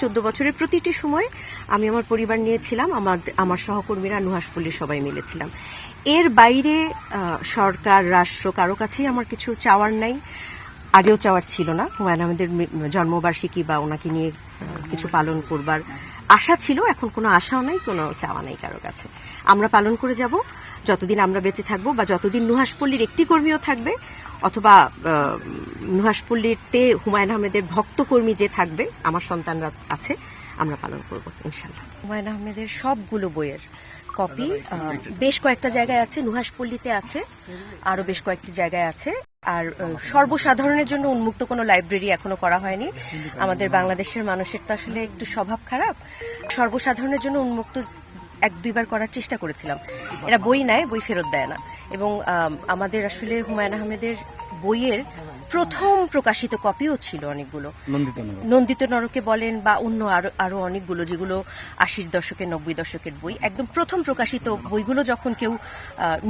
14 বছরের প্রতিটি সময় আমি আমার পরিবার নিয়েছিলাম, আমার সহকর্মীরা নুহাশপল্লীর সবাই মিলেছিলাম। এর বাইরে সরকার রাষ্ট্র কারো কাছেই আমার কিছু চাওয়ার নাই, আগেও চাওয়ার ছিল না। হুমায়ুন আহমেদের জন্মবার্ষিকী বা ওনাকে নিয়ে কিছু পালন করবার আশা ছিল, এখন কোনো আশাও নাই, কোনো চাওয়া নাই কারো কাছে। আমরা পালন করে যাব যতদিন আমরা বেঁচে থাকবো, বা যতদিন নুহাশপল্লীর একটি কর্মীও থাকবে, অথবা নুহাশপল্লীতে হুমায়ুন আহমেদের ভক্ত কর্মী যে থাকবে, আমার সন্তানরা আছে, আমরা পালন করব ইনশাল্লাহ। হুমায়ুন আহমেদের সবগুলো বইয়ের কপি বেশ কয়েকটা জায়গায় আছে, নুহাশপল্লীতে আছে, আরো বেশ কয়েকটি জায়গায় আছে। আর সর্বসাধারণের জন্য উন্মুক্ত কোনো লাইব্রেরি এখনো করা হয়নি। আমাদের বাংলাদেশের মানুষের তো আসলে একটু স্বভাব খারাপ, সর্বসাধারণের জন্য উন্মুক্ত 1-2 বার করার চেষ্টা করেছিলাম। এরা বই নেয়, বই ফেরত দেয় না। এবং আমাদের আসলে হুমায়ুন আহমেদের বইয়ের প্রথম প্রকাশিত কপিও ছিল অনেকগুলো, নন্দিত নরকে বলেন বা অন্য আরো অনেকগুলো, যেগুলো 80-র দশকের 90 দশকের বই। একদম প্রথম প্রকাশিত বইগুলো যখন কেউ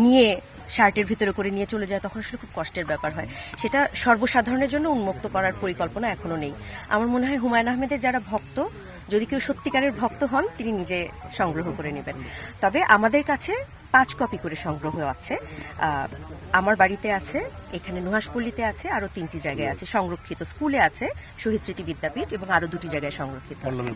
নিয়ে শার্টের ভিতরে করে নিয়ে চলে যায়, তখন আসলে খুব কষ্টের ব্যাপার হয়। সেটা সর্বসাধারণের জন্য উন্মুক্ত করার পরিকল্পনা এখনো নেই। আমার মনে হয় হুমায়ুন আহমেদের যারা ভক্ত, যদি কেউ সত্যিকারের ভক্ত হন, তিনি নিজে সংগ্রহ করে নেবেন। তবে আমাদের কাছে 5 কপি করে সংগ্রহ আছে। আমার বাড়িতে আছে, এখানে নুহাশপল্লীতে আছে, আরো 3টি জায়গায় আছে সংরক্ষিত। স্কুলে আছে, শহীদ স্মৃতি বিদ্যাপীঠ, এবং আরো 2টি জায়গায় সংরক্ষিত আছে।